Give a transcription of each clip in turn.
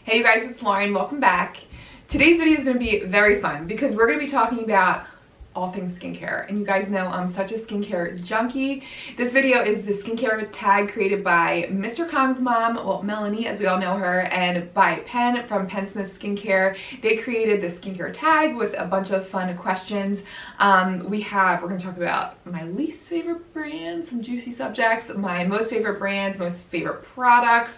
Hey you guys, it's Lauren. Welcome back. Today's video is going to be very fun because we're going to be talking about all things skincare, and you guys know I'm such a skincare junkie. This video is the skincare tag created by Mrkongsmom, well, Melanie, as we all know her, and by Penn from Penn Skincare. They created the skincare tag with a bunch of fun questions. We're going to talk about my least favorite brands, some juicy subjects, my most favorite brands, most favorite products,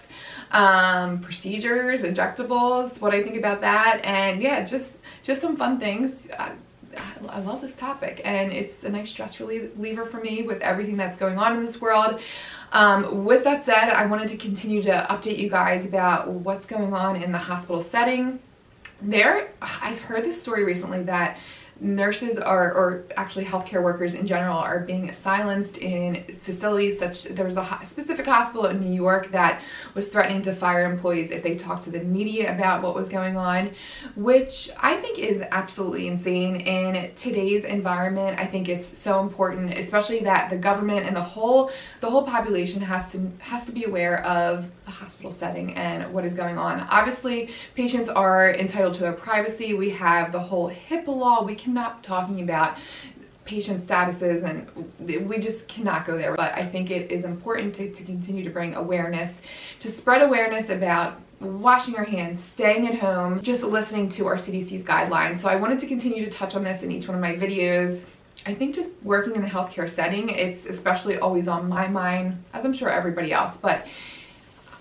procedures, injectables, what I think about that, and yeah, just some fun things. I love this topic, and it's a nice stress reliever for me with everything that's going on in this world. With that said, I wanted to continue to update you guys about what's going on in the hospital setting. I've heard this story recently that nurses or actually healthcare workers in general are being silenced in facilities there was a specific hospital in New York that was threatening to fire employees if they talked to the media about what was going on, which I think is absolutely insane in today's environment. I think it's so important, especially that the government and the whole population has to be aware of the hospital setting and what is going on. Obviously, patients are entitled to their privacy. We have the whole HIPAA law. We cannot be talking about patient statuses, and we just cannot go there. But I think it is important to continue to bring awareness, to spread awareness about washing our hands, staying at home, just listening to our CDC's guidelines. So I wanted to continue to touch on this in each one of my videos. I think just working in the healthcare setting, it's especially always on my mind, as I'm sure everybody else, but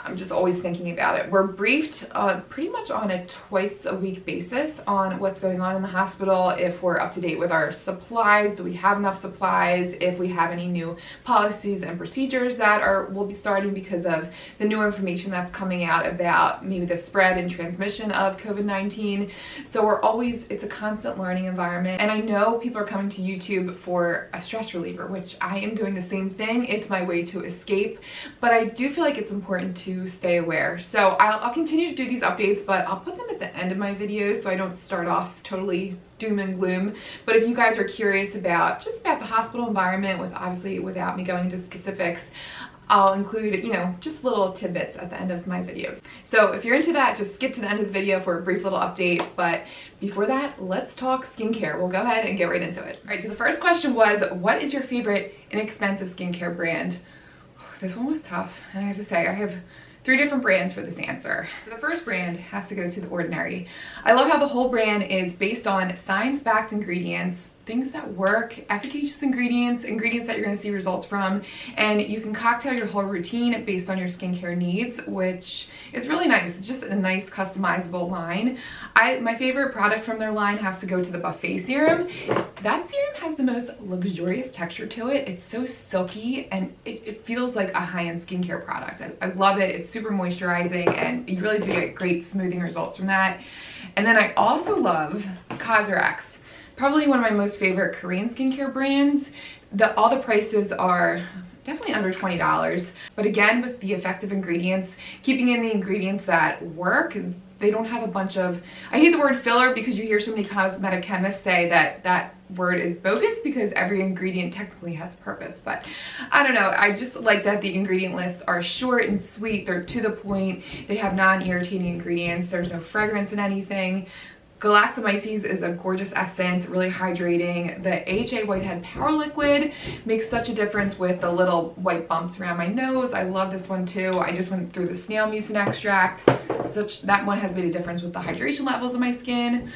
I'm just always thinking about it. We're briefed pretty much on a twice-a-week basis on what's going on in the hospital, if we're up to date with our supplies, do we have enough supplies, if we have any new policies and procedures that will be starting because of the new information that's coming out about maybe the spread and transmission of COVID-19. So it's a constant learning environment. And I know people are coming to YouTube for a stress reliever, which I am doing the same thing. It's my way to escape, but I do feel like it's important to stay aware. So I'll continue to do these updates, but I'll put them at the end of my videos so I don't start off totally doom and gloom. But if you guys are curious about the hospital environment, without me going into specifics, I'll include, just little tidbits at the end of my videos. So if you're into that, just skip to the end of the video for a brief little update. But before that, let's talk skincare. We'll go ahead and get right into it. All right, so the first question was, what is your favorite inexpensive skincare brand? This one was tough, and I have to say, I have 3 different brands for this answer. So the first brand has to go to The Ordinary. I love how the whole brand is based on science-backed ingredients, things that work, efficacious ingredients that you're gonna see results from, and you can cocktail your whole routine based on your skincare needs, which is really nice. It's just a nice customizable line. My favorite product from their line has to go to the Buffet Serum. That serum has the most luxurious texture to it. It's so silky, and it feels like a high-end skincare product. I love it. It's super moisturizing, and you really do get great smoothing results from that. And then I also love Cosrx. Probably one of my most favorite Korean skincare brands. All the prices are definitely under $20, but again, with the effective ingredients, keeping in the ingredients that work, they don't have a bunch of, I hate the word filler because you hear so many cosmetic chemists say that word is bogus because every ingredient technically has purpose, but I don't know. I just like that the ingredient lists are short and sweet. They're to the point. They have non-irritating ingredients. There's no fragrance in anything. Galactomyces is a gorgeous essence, really hydrating. The AHA Whitehead Power Liquid makes such a difference with the little white bumps around my nose. I love this one too. I just went through the snail mucin extract. That one has made a difference with the hydration levels of my skin.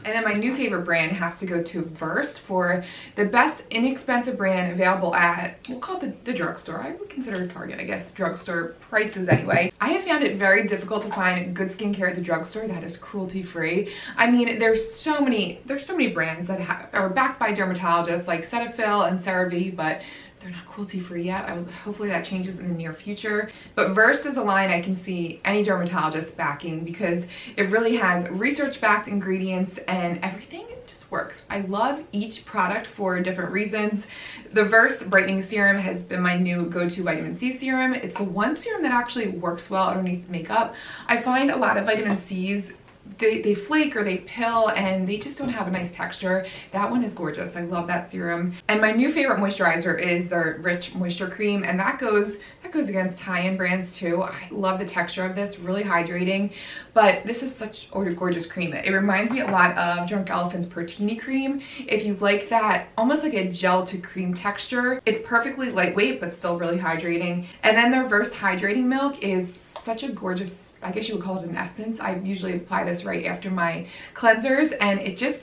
And then my new favorite brand has to go to Versed for the best inexpensive brand available at, we'll call it the drugstore. I would consider Target, I guess, drugstore prices anyway. I have found it very difficult to find good skincare at the drugstore that is cruelty-free. I mean, there's so many brands that are backed by dermatologists like Cetaphil and CeraVe, but they're not cruelty-free yet. Hopefully that changes in the near future. But Versed is a line I can see any dermatologist backing because it really has research-backed ingredients and everything just works. I love each product for different reasons. The Versed Brightening Serum has been my new go-to vitamin C serum. It's the one serum that actually works well underneath makeup. I find a lot of vitamin C's they flake or they pill and they just don't have a nice texture. That one is gorgeous. I love that serum. And my new favorite moisturizer is their Rich Moisture Cream, and that goes against high-end brands too. I love the texture of this, really hydrating, but this is such a gorgeous cream. It reminds me a lot of Drunk Elephant's Protini cream. If you like that, almost like a gel to cream texture, it's perfectly lightweight but still really hydrating. And then their Versed Hydrating Milk is such a gorgeous, I guess you would call it an essence. I usually apply this right after my cleansers, and it just,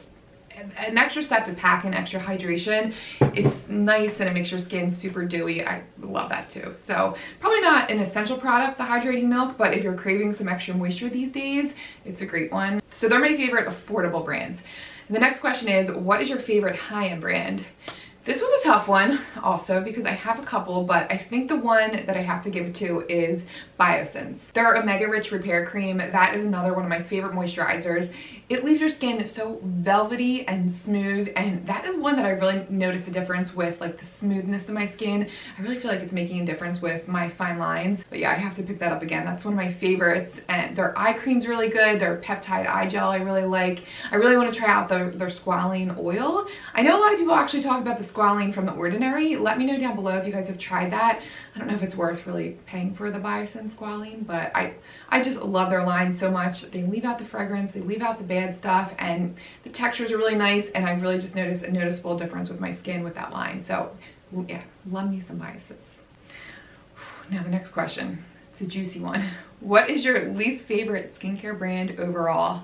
an extra step to pack in extra hydration. It's nice and it makes your skin super dewy. I love that too. So probably not an essential product, the hydrating milk, but if you're craving some extra moisture these days, it's a great one. So they're my favorite affordable brands. And the next question is, what is your favorite high-end brand? This was a tough one also because I have a couple, but I think the one that I have to give it to is Biossance. Their Omega Rich Repair Cream, that is another one of my favorite moisturizers. It leaves your skin so velvety and smooth, and that is one that I really noticed a difference with, like the smoothness of my skin. I really feel like it's making a difference with my fine lines. But yeah, I have to pick that up again. That's one of my favorites. And their eye cream's really good. Their peptide eye gel I really like. I really want to try out their squalane oil. I know a lot of people actually talk about the squalane from The Ordinary. Let me know down below if you guys have tried that. I don't know if it's worth really paying for the Biossance squalane, but I just love their line so much. They leave out the fragrance, they leave out the bad stuff, and the textures are really nice, and I really just noticed a noticeable difference with my skin with that line. So yeah, love me some Biossance. Now the next question, it's a juicy one. What is your least favorite skincare brand overall?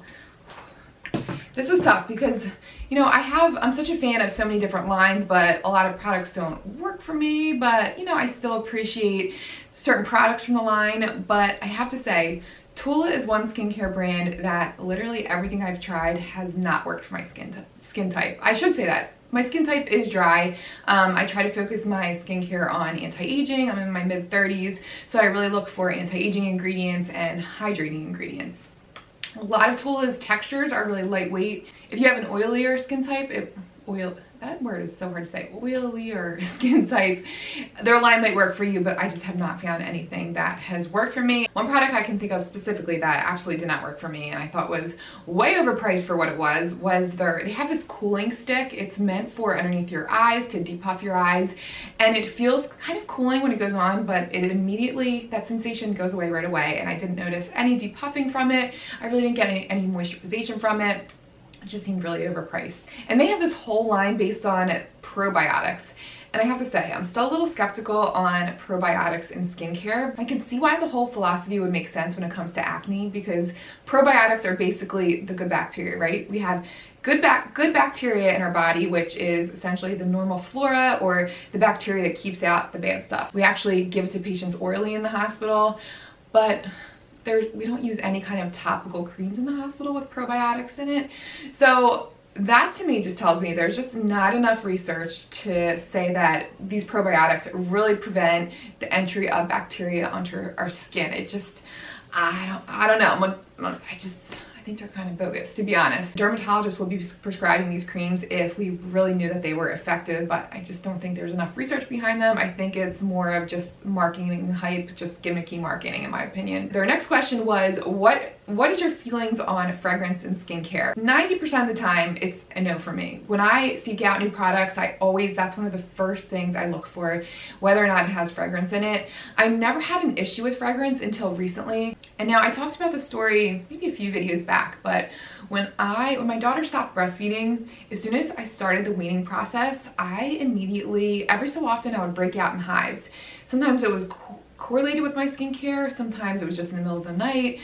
This was tough because, you know, I'm such a fan of so many different lines, but a lot of products don't work for me. But, you know, I still appreciate certain products from the line. But I have to say, Tula is one skincare brand that literally everything I've tried has not worked for my skin type. I should say that. My skin type is dry. I try to focus my skincare on anti-aging. I'm in my mid-30s, so I really look for anti-aging ingredients and hydrating ingredients. A lot of Tula's textures are really lightweight. If you have an oilier skin type, that word is so hard to say, oilier skin type, their line might work for you, but I just have not found anything that has worked for me. One product I can think of specifically that absolutely did not work for me and I thought was way overpriced for what it was they have this cooling stick. It's meant for underneath your eyes to depuff your eyes, and it feels kind of cooling when it goes on, but it immediately, that sensation goes away right away, and I didn't notice any depuffing from it. I really didn't get any moisturization from it. It just seemed really overpriced. And they have this whole line based on probiotics. And I have to say, I'm still a little skeptical on probiotics in skincare. I can see why the whole philosophy would make sense when it comes to acne, because probiotics are basically the good bacteria, right? We have good bacteria in our body, which is essentially the normal flora or the bacteria that keeps out the bad stuff. We actually give it to patients orally in the hospital, but we don't use any kind of topical creams in the hospital with probiotics in it. So that to me just tells me there's just not enough research to say that these probiotics really prevent the entry of bacteria onto our skin. It just, I don't know. I think they're kind of bogus, to be honest. Dermatologists would be prescribing these creams if we really knew that they were effective, but I just don't think there's enough research behind them. I think it's more of just marketing hype, just gimmicky marketing in my opinion. Their next question was, what is your feelings on fragrance and skincare? 90% of the time, it's a no for me. When I seek out new products, that's one of the first things I look for, whether or not it has fragrance in it. I never had an issue with fragrance until recently. And now I talked about the story maybe a few videos back, but when my daughter stopped breastfeeding, as soon as I started the weaning process, I immediately, every so often I would break out in hives. Sometimes it was correlated with my skincare, sometimes it was just in the middle of the night.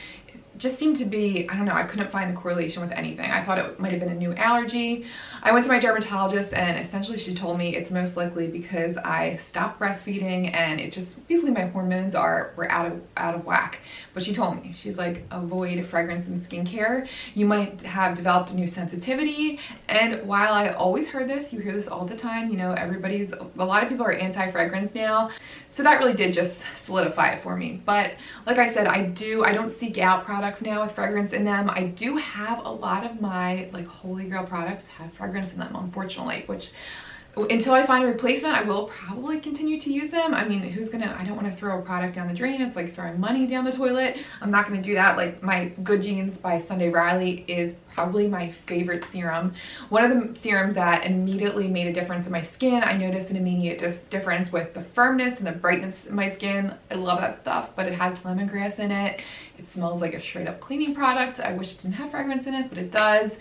Just seemed to be, I don't know, I couldn't find the correlation with anything. I thought it might have been a new allergy. I went to my dermatologist and essentially she told me it's most likely because I stopped breastfeeding and it just, basically my hormones were out of whack. But she told me, she's like, avoid fragrance and skincare. You might have developed a new sensitivity. And while I always heard this, you hear this all the time, you know, a lot of people are anti-fragrance now. So that really did just solidify it for me. But like I said, I don't seek out products now with fragrance in them. I do have a lot of my like holy grail products have fragrance in them, unfortunately, which until I find a replacement, I will probably continue to use them. I mean, I don't want to throw a product down the drain. It's like throwing money down the toilet. I'm not going to do that. Like, my Good Genes by Sunday Riley is probably my favorite serum. One of the serums that immediately made a difference in my skin. I noticed an immediate difference with the firmness and the brightness in my skin. I love that stuff, but it has lemongrass in it. It smells like a straight up cleaning product. I wish it didn't have fragrance in it, but it does.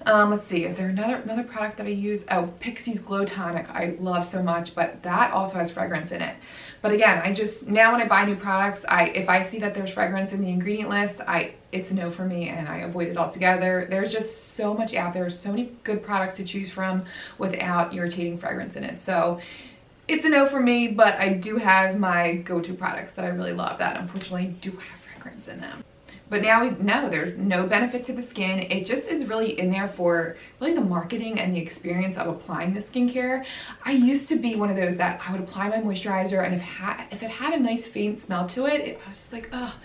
Let's see, is there another product that I use? Oh, Pixie's Glow Tonic I love so much, but that also has fragrance in it. But again, now when I buy new products, if I see that there's fragrance in the ingredient list, it's a no for me, and I avoid it altogether. There's just so much out there, so many good products to choose from without irritating fragrance in it. So it's a no for me, but I do have my go-to products that I really love that unfortunately do have fragrance in them. But now we know there's no benefit to the skin. It just is really in there for really the marketing and the experience of applying the skincare. I used to be one of those that I would apply my moisturizer, and if it had a nice faint smell to it, I was just like, oh,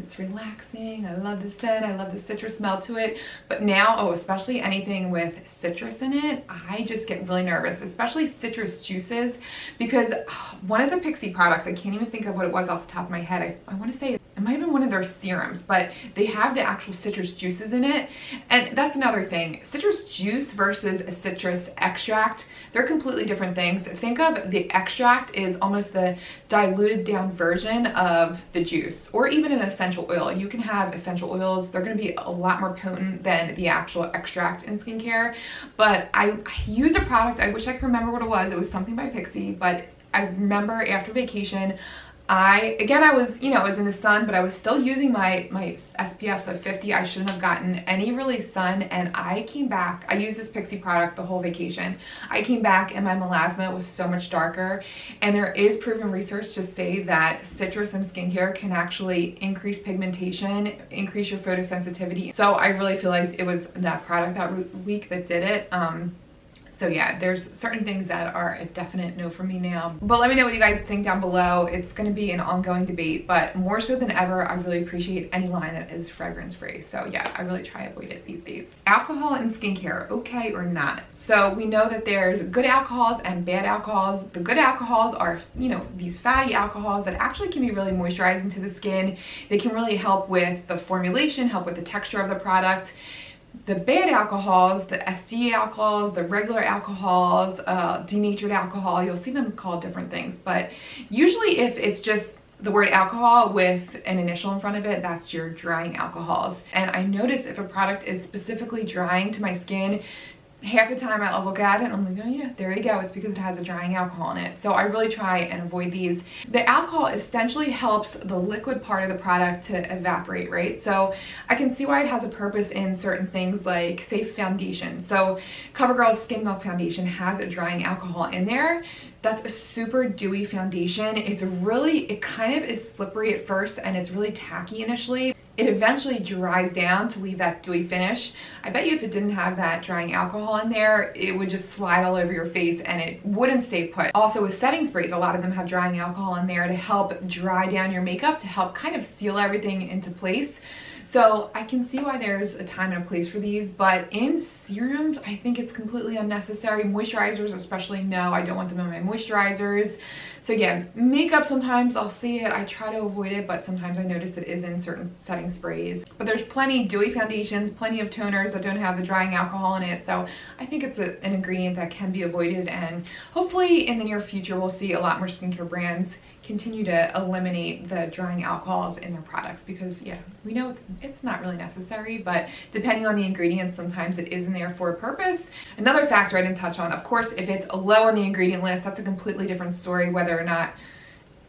it's relaxing. I love the scent. I love the citrus smell to it. But now, especially anything with citrus in it, I just get really nervous, especially citrus juices, because one of the Pixie products, I can't even think of what it was off the top of my head. I want to say it might have been one of their serums, but they have the actual citrus juices in it. And that's another thing. Citrus juice versus a citrus extract, they're completely different things. Think of the extract is almost the diluted down version of the juice, or even an essential oil. You can have essential oils. They're going to be a lot more potent than the actual extract in skincare. But I used a product, I wish I could remember what it was. It was something by Pixie, but I remember after vacation, I was in the sun, but I was still using my SPFs of 50. I shouldn't have gotten any really sun, and I came back. I used this Pixie product the whole vacation. I came back and my melasma was so much darker, and there is proven research to say that citrus in skincare can actually increase pigmentation, increase your photosensitivity. So I really feel like it was that product that week that did it. So yeah, there's certain things that are a definite no for me now. But let me know what you guys think down below. It's going to be an ongoing debate, but more so than ever, I really appreciate any line that is fragrance free. So yeah, I really try to avoid it these days. Alcohol in skincare, okay or not? So we know that there's good alcohols and bad alcohols. The good alcohols are, these fatty alcohols that actually can be really moisturizing to the skin. They can really help with the formulation, help with the texture of the product. The bad alcohols, the SDA alcohols, the regular alcohols, denatured alcohol, you'll see them called different things, but usually if it's just the word alcohol with an initial in front of it, that's your drying alcohols. And I notice if a product is specifically drying to my skin, half the time I'll look at it and I'm like, oh yeah, there you go. It's because it has a drying alcohol in it. So I really try and avoid these. The alcohol essentially helps the liquid part of the product to evaporate, right? So I can see why it has a purpose in certain things like, say, foundation. So CoverGirl's Skin Milk Foundation has a drying alcohol in there. That's a super dewy foundation. It kind of is slippery at first, and it's really tacky initially. It eventually dries down to leave that dewy finish. I bet you if it didn't have that drying alcohol in there, it would just slide all over your face and it wouldn't stay put. Also with setting sprays, a lot of them have drying alcohol in there to help dry down your makeup, to help kind of seal everything into place. So I can see why there's a time and a place for these, but in serums, I think it's completely unnecessary. Moisturizers especially, no, I don't want them in my moisturizers. So yeah, makeup sometimes I'll see it, I try to avoid it, but sometimes I notice it is in certain setting sprays. But there's plenty dewy foundations, plenty of toners that don't have the drying alcohol in it, so I think it's an ingredient that can be avoided, and hopefully in the near future we'll see a lot more skincare brands continue to eliminate the drying alcohols in their products, because yeah, we know it's not really necessary, but depending on the ingredients, sometimes it is in there for a purpose. Another factor I didn't touch on, of course, if it's low on the ingredient list, that's a completely different story, whether or not.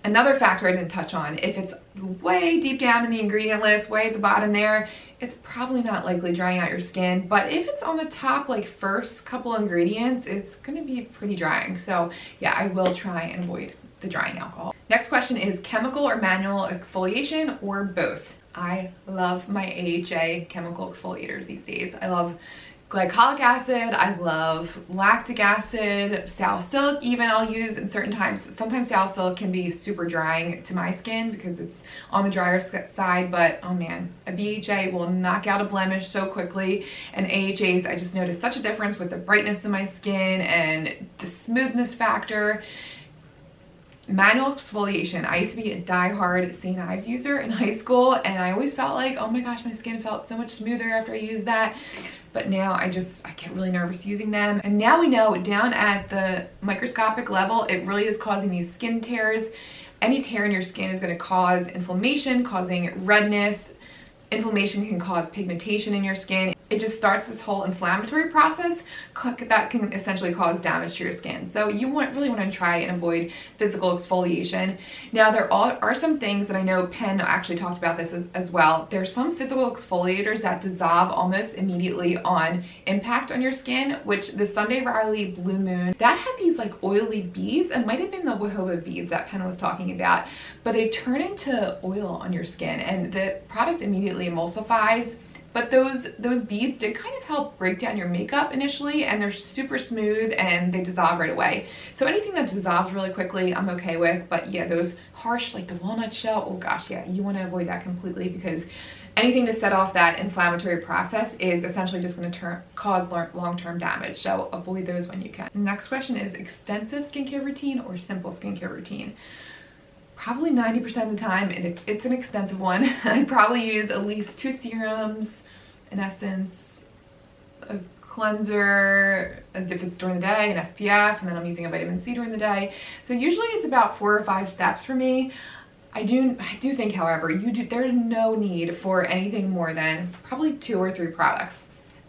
Another factor I didn't touch on, if it's way deep down in the ingredient list, way at the bottom there, it's probably not likely drying out your skin. But if it's on the top, like first couple ingredients, it's gonna be pretty drying. So yeah, I will try and avoid the drying alcohol. Next question is chemical or manual exfoliation, or both? I love my AHA chemical exfoliators these days. I love glycolic acid, I love lactic acid, salicylic even I'll use in certain times. Sometimes salicylic can be super drying to my skin because it's on the drier side, but oh man, a BHA will knock out a blemish so quickly, and AHAs, I just noticed such a difference with the brightness of my skin and the smoothness factor. Manual exfoliation. I used to be a die-hard St. Ives user in high school, and I always felt like, oh my gosh, my skin felt so much smoother after I used that. But now I get really nervous using them. And now we know down at the microscopic level, it really is causing these skin tears. Any tear in your skin is going to cause inflammation, causing redness. Inflammation can cause pigmentation in your skin. It just starts this whole inflammatory process that can essentially cause damage to your skin. So you really want to try and avoid physical exfoliation. Now there are some things that I know Penn actually talked about this as well. There's some physical exfoliators that dissolve almost immediately on impact on your skin, which the Sunday Riley Blue Moon, that had these like oily beads. It might have been the jojoba beads that Penn was talking about, but they turn into oil on your skin and the product immediately emulsifies. But those beads did kind of help break down your makeup initially, and they're super smooth and they dissolve right away. So anything that dissolves really quickly, I'm okay with. But yeah, those harsh, like the walnut shell, oh gosh, yeah, you want to avoid that completely, because anything to set off that inflammatory process is essentially just going to cause long-term damage. So avoid those when you can. Next question is extensive skincare routine or simple skincare routine? Probably 90% of the time, it's an extensive one. I probably use at least 2 serums, an essence, a cleanser, if it's during the day, an SPF, and then I'm using a vitamin C during the day. So usually it's about 4 or 5 steps for me. I do think, however, there's no need for anything more than probably 2 or 3 products.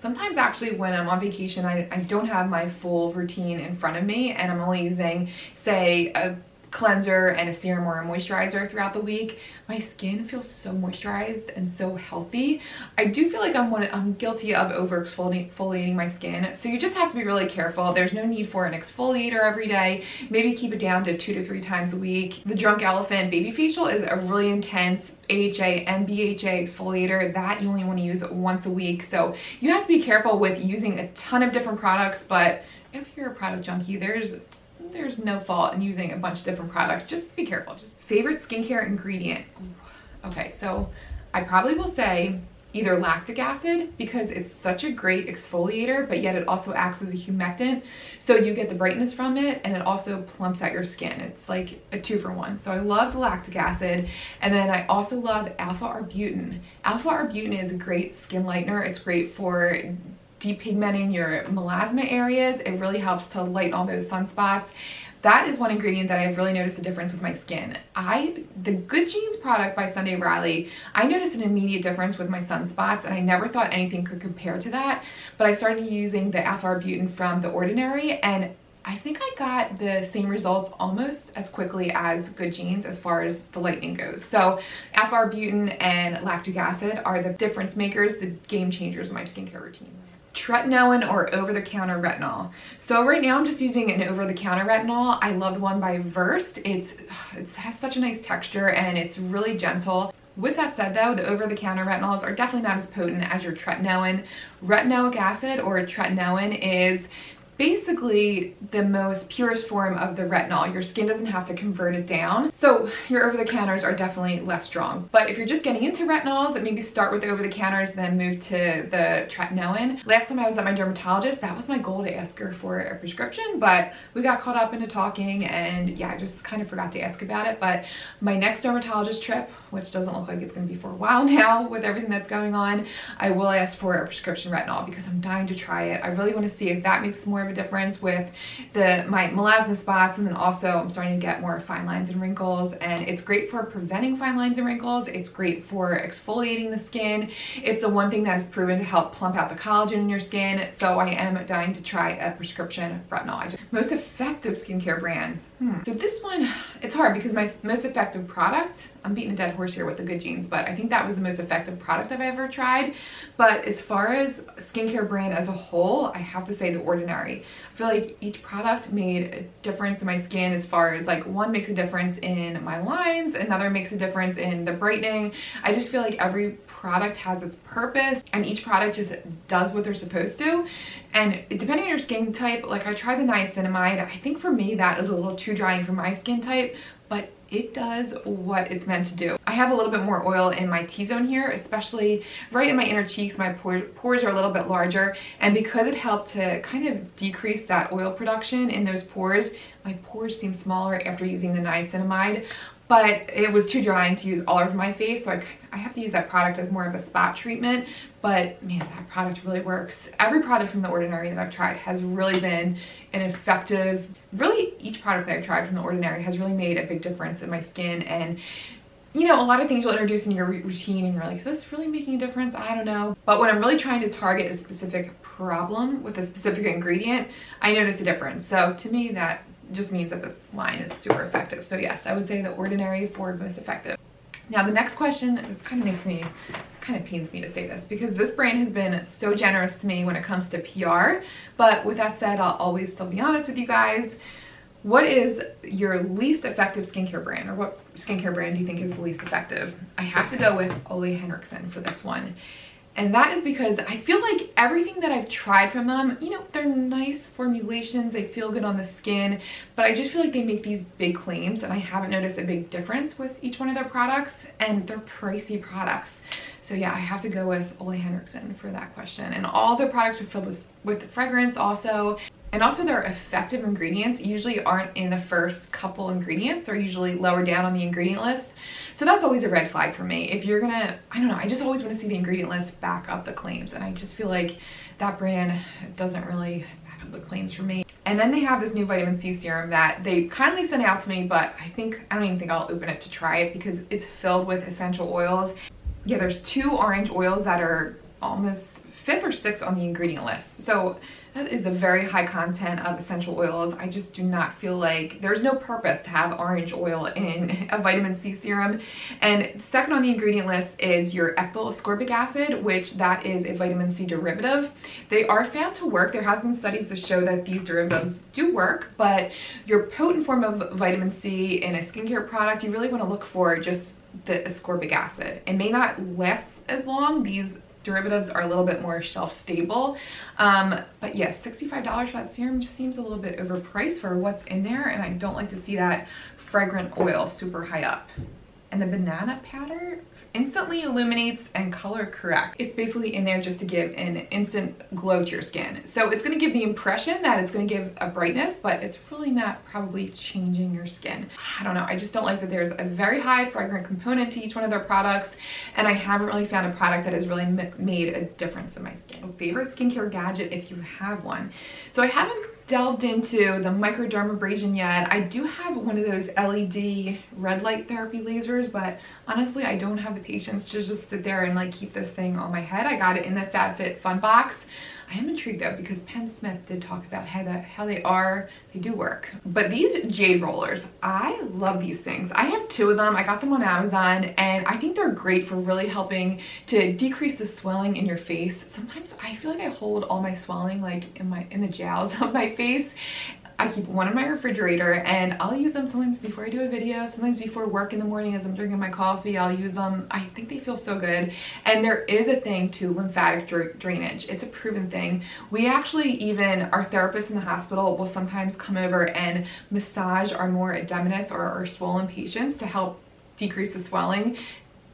Sometimes actually when I'm on vacation, I don't have my full routine in front of me, and I'm only using, say, a cleanser and a serum or a moisturizer throughout the week. My skin feels so moisturized and so healthy. I do feel like I'm guilty of over exfoliating my skin, so you just have to be really careful. There's no need for an exfoliator every day. Maybe keep it down to 2 to 3 times a week. The Drunk Elephant Baby Facial is a really intense AHA and BHA exfoliator that you only want to use once a week, so you have to be careful with using a ton of different products. But if you're a product junkie, there's no fault in using a bunch of different products. Just be careful. Just favorite skincare ingredient. Okay, so I probably will say either lactic acid, because it's such a great exfoliator, but yet it also acts as a humectant. So you get the brightness from it, and it also plumps out your skin. It's like a 2-for-1. So I love the lactic acid. And then I also love alpha-arbutin. Alpha-arbutin is a great skin lightener. It's great for depigmenting your melasma areas. It really helps to lighten all those sunspots. That is one ingredient that I've really noticed a difference with my skin. The Good Genes product by Sunday Riley, I noticed an immediate difference with my sunspots, and I never thought anything could compare to that. But I started using the alpha-arbutin from The Ordinary, and I think I got the same results almost as quickly as Good Genes as far as the lightening goes. So alpha-arbutin and lactic acid are the difference makers, the game changers in my skincare routine. Tretinoin or over-the-counter retinol. So right now I'm just using an over-the-counter retinol. I love the one by Versed. It has such a nice texture and it's really gentle. With that said though, the over-the-counter retinols are definitely not as potent as your tretinoin. Retinoic acid or tretinoin is basically the most purest form of the retinol. Your skin doesn't have to convert it down. So your over-the-counters are definitely less strong. But if you're just getting into retinols, maybe start with the over-the-counters, then move to the tretinoin. Last time I was at my dermatologist, that was my goal, to ask her for a prescription, but we got caught up into talking, and yeah, I just kind of forgot to ask about it. But my next dermatologist trip, which doesn't look like it's going to be for a while now with everything that's going on, I will ask for a prescription retinol because I'm dying to try it. I really want to see if that makes more of a difference with my melasma spots, and then also I'm starting to get more fine lines and wrinkles, and it's great for preventing fine lines and wrinkles. It's great for exfoliating the skin. It's the one thing that is proven to help plump out the collagen in your skin, so I am dying to try a prescription retinol. Most effective skincare brand. So this one, it's hard because my most effective product I'm beating a dead horse here with the Good Genes, but I think that was the most effective product I've ever tried. But as far as skincare brand as a whole, I have to say The Ordinary. I feel like each product made a difference in my skin, as far as like one makes a difference in my lines, another makes a difference in the brightening. I just feel like every product has its purpose and each product just does what they're supposed to. And depending on your skin type, like I tried the niacinamide. I think for me that is a little too drying for my skin type, but it does what it's meant to do. I have a little bit more oil in my T-zone here, especially right in my inner cheeks. My pores are a little bit larger, and because it helped to kind of decrease that oil production in those pores, my pores seem smaller after using the niacinamide. But it was too drying to use all over my face, so I have to use that product as more of a spot treatment. But man, that product really works. Every product from The Ordinary that I've tried has really been an effective, really each product that I've tried from The Ordinary has really made a big difference in my skin. And you know, a lot of things you'll introduce in your routine and you're like, is this really making a difference? I don't know. But when I'm really trying to target a specific problem with a specific ingredient, I notice a difference. So to me, that just means that this line is super effective. So yes, I would say The Ordinary for most effective. Now the next question, this kind of pains me to say this because this brand has been so generous to me when it comes to PR. But with that said, I'll always still be honest with you guys. What is your least effective skincare brand, or what skincare brand do you think is the least effective? I have to go with Ole Henriksen for this one. And that is because I feel like everything that I've tried from them, you know, they're nice formulations, they feel good on the skin, but I just feel like they make these big claims and I haven't noticed a big difference with each one of their products, and they're pricey products. So yeah, I have to go with Ole Henriksen for that question. And all their products are filled with fragrance also. And also their effective ingredients usually aren't in the first couple ingredients. They're usually lower down on the ingredient list. So that's always a red flag for me. If you're gonna, I don't know, I just always want to see the ingredient list back up the claims. And I just feel like that brand doesn't really back up the claims for me. And then they have this new vitamin C serum that they kindly sent out to me, but I don't even think I'll open it to try it because it's filled with essential oils. Yeah, there's 2 orange oils that are almost 5th or 6th on the ingredient list. So that is a very high content of essential oils. I just do not feel like there's no purpose to have orange oil in a vitamin C serum. And second on the ingredient list is your ethyl ascorbic acid, which that is a vitamin C derivative. They are found to work. There has been studies to show that these derivatives do work, but your potent form of vitamin C in a skincare product, you really want to look for just the ascorbic acid. It may not last as long. These derivatives are a little bit more shelf stable, but yeah, $65 for that serum just seems a little bit overpriced for what's in there, and I don't like to see that fragrant oil super high up. And the banana powder instantly illuminates and color correct. It's basically in there just to give an instant glow to your skin. So it's going to give the impression that it's going to give a brightness, but it's really not probably changing your skin. I don't know. I just don't like that there's a very high fragrant component to each one of their products, and I haven't really found a product that has really made a difference in my skin. Favorite skincare gadget if you have one. So I haven't delved into the microdermabrasion yet. I do have one of those LED red light therapy lasers, but honestly I don't have the patience to just sit there and like keep this thing on my head. I got it in the FabFitFun box. I am intrigued though because Penn did talk about how they do work. But these jade rollers, I love these things. I have 2 of them. I got them on Amazon, and I think they're great for really helping to decrease the swelling in your face. Sometimes I feel like I hold all my swelling like in the jowls of my face. I keep one in my refrigerator, and I'll use them sometimes before I do a video, sometimes before work in the morning as I'm drinking my coffee. I'll use them. I think they feel so good. And there is a thing to lymphatic drainage. It's a proven thing. We actually, even our therapists in the hospital will sometimes come over and massage our more edematous or our swollen patients to help decrease the swelling.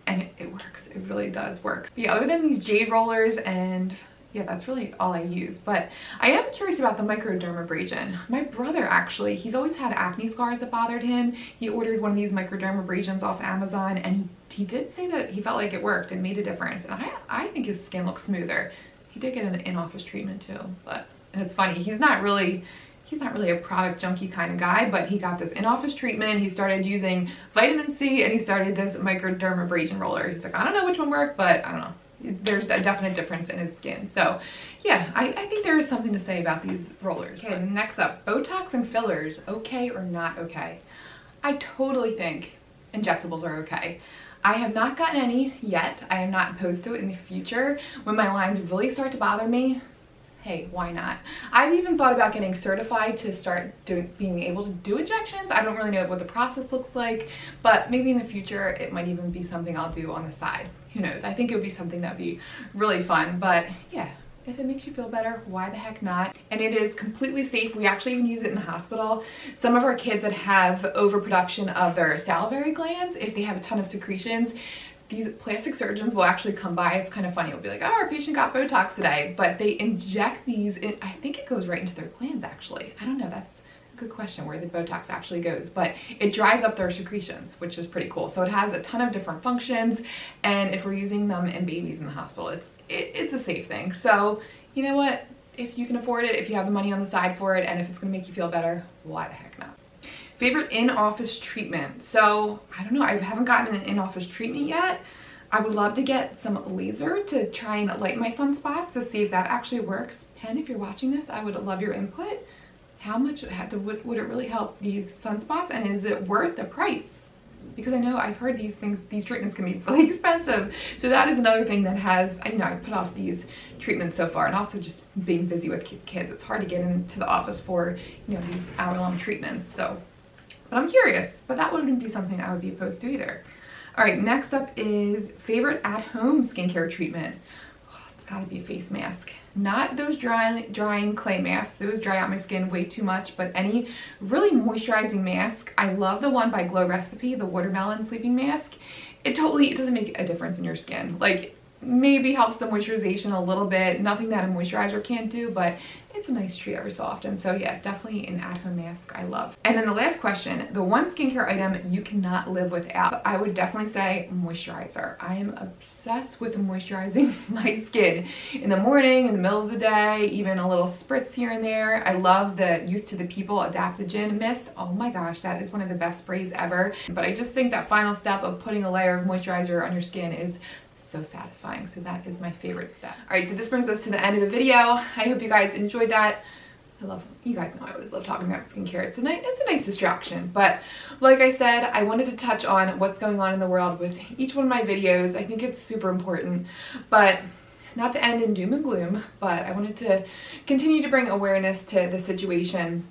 And it works. It really does work. But yeah, other than these jade rollers, and yeah, that's really all I use. But I am curious about the microdermabrasion. My brother actually, he's always had acne scars that bothered him. He ordered one of these microdermabrasions off Amazon, and he did say that he felt like it worked and made a difference. And I think his skin looks smoother. He did get an in-office treatment too, and it's funny, he's not really a product junkie kind of guy, but he got this in-office treatment. He started using vitamin C, and he started this microdermabrasion roller. He's like, I don't know which one worked, but I don't know. There's a definite difference in his skin. So yeah, I think there is something to say about these rollers. Okay, next up, Botox and fillers, okay or not okay? I totally think injectables are okay. I have not gotten any yet. I am not opposed to it in the future. When my lines really start to bother me, hey, why not? I've even thought about getting certified to start being able to do injections. I don't really know what the process looks like, but maybe in the future it might even be something I'll do on the side. Who knows? I think it would be something that would be really fun, but yeah. If it makes you feel better, why the heck not? And it is completely safe. We actually even use it in the hospital. Some of our kids that have overproduction of their salivary glands, if they have a ton of secretions, these plastic surgeons will actually come by. It's kind of funny. It'll be like, oh, our patient got Botox today, but they inject these in, I think it goes right into their glands actually. I don't know, that's a good question where the Botox actually goes, but it dries up their secretions, which is pretty cool. So it has a ton of different functions, and if we're using them in babies in the hospital, it's a safe thing. So you know what, if you can afford it, if you have the money on the side for it, and if it's gonna make you feel better, why the heck not? Favorite in-office treatment. So I don't know, I haven't gotten an in-office treatment yet. I would love to get some laser to try and light my sunspots to see if that actually works. Penn, if you're watching this, I would love your input. How much would it really help these sunspots, and is it worth the price? Because I know I've heard these treatments can be really expensive. So that is another thing that has, I put off these treatments so far, and also just being busy with kids. It's hard to get into the office for, these hour-long treatments. So, but I'm curious, but that wouldn't be something I would be opposed to either. All right, next up is favorite at-home skincare treatment. Oh, it's gotta be a face mask. Not those drying clay masks. Those dry out my skin way too much, but any really moisturizing mask. I love the one by Glow Recipe, the watermelon sleeping mask. It doesn't make a difference in your skin. Like, maybe helps the moisturization a little bit. Nothing that a moisturizer can't do, but it's a nice treat every so often. So yeah, definitely an at-home mask I love. And then the last question, the one skincare item you cannot live without. I would definitely say moisturizer. I am obsessed with moisturizing my skin in the morning, in the middle of the day, even a little spritz here and there. I love the Youth to the People Adaptogen Mist. Oh my gosh, that is one of the best sprays ever. But I just think that final step of putting a layer of moisturizer on your skin is so satisfying. So that is my favorite step. All right, so this brings us to the end of the video. I hope you guys enjoyed that. You guys know I always love talking about skincare. It's a nice distraction, but like I said, I wanted to touch on what's going on in the world with each one of my videos. I think it's super important, but not to end in doom and gloom, but I wanted to continue to bring awareness to the situation.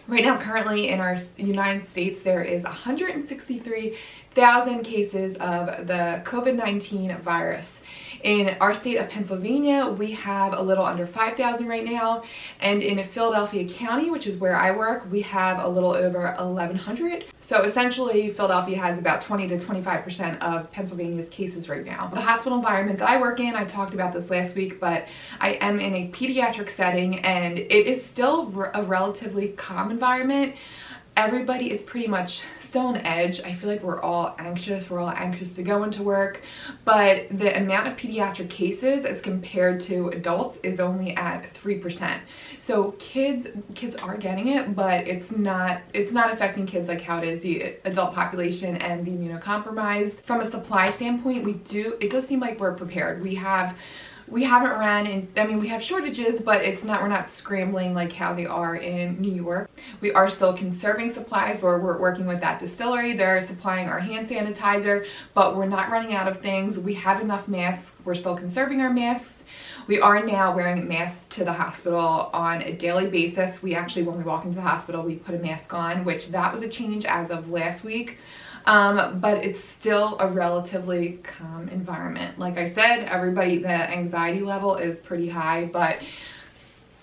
Right now, currently in our United States, there is 163,000 cases of the COVID-19 virus. In our state of Pennsylvania, we have a little under 5,000 right now. And in Philadelphia County, which is where I work, we have a little over 1,100. So essentially, Philadelphia has about 20 to 25% of Pennsylvania's cases right now. The hospital environment that I work in, I talked about this last week, but I am in a pediatric setting, and it is still a relatively calm environment. Everybody is pretty much still on edge. I feel like we're all anxious. We're all anxious to go into work, but the amount of pediatric cases as compared to adults is only at 3%. So kids are getting it, but it's not affecting kids like how it is the adult population and the immunocompromised. From a supply standpoint, it does seem like we're prepared. We haven't ran in, we have shortages, but we're not scrambling like how they are in New York. We are still conserving supplies where we're working with that distillery. They're supplying our hand sanitizer, but we're not running out of things. We have enough masks. We're still conserving our masks. We are now wearing masks to the hospital on a daily basis. We actually, when we walk into the hospital, we put a mask on, which that was a change as of last week. But it's still a relatively calm environment. Like I said, the anxiety level is pretty high, but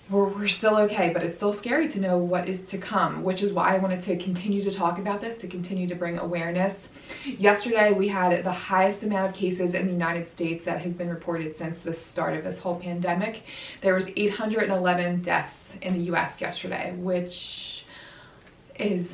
we're still okay. But it's still scary to know what is to come, which is why I wanted to continue to talk about this, to continue to bring awareness. Yesterday, we had the highest amount of cases in the United States that has been reported since the start of this whole pandemic. There was 811 deaths in the US yesterday, which is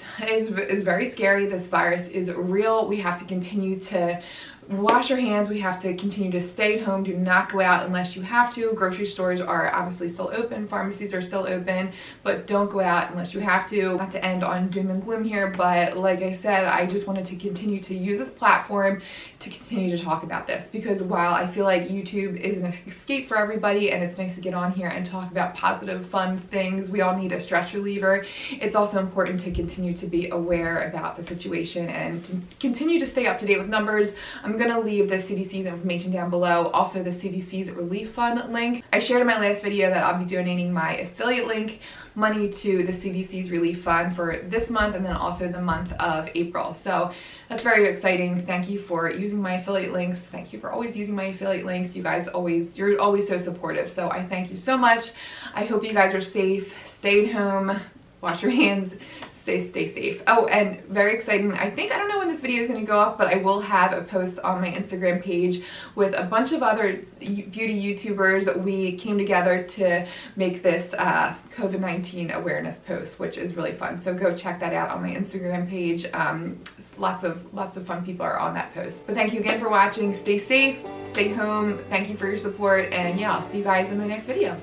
very scary. This virus is real. We have to continue to wash your hands. We have to continue to stay at home. Do not go out unless you have to. Grocery stores are obviously still open. Pharmacies are still open, but don't go out unless you have to. Not to end on doom and gloom here, but like I said, I just wanted to continue to use this platform to continue to talk about this, because while I feel like YouTube is an escape for everybody and it's nice to get on here and talk about positive, fun things, we all need a stress reliever, it's also important to continue to be aware about the situation and to continue to stay up to date with numbers. I'm gonna leave the CDC's information down below, also the CDC's relief fund link. I shared in my last video that I'll be donating my affiliate link money to the CDC's relief fund for this month and then also the month of April. So that's very exciting. Thank you for using my affiliate links. Thank you for always using my affiliate links. You guys you're always so supportive. So I thank you so much. I hope you guys are safe. Stay at home, wash your hands, stay safe. Oh, and very exciting, I don't know when this video is going to go up, but I will have a post on my Instagram page with a bunch of other beauty YouTubers. We came together to make this COVID-19 awareness post, which is really fun. So go check that out on my Instagram page. Lots of fun people are on that post. But thank you again for watching. Stay safe, stay home. Thank you for your support, and yeah, I'll see you guys in my next video.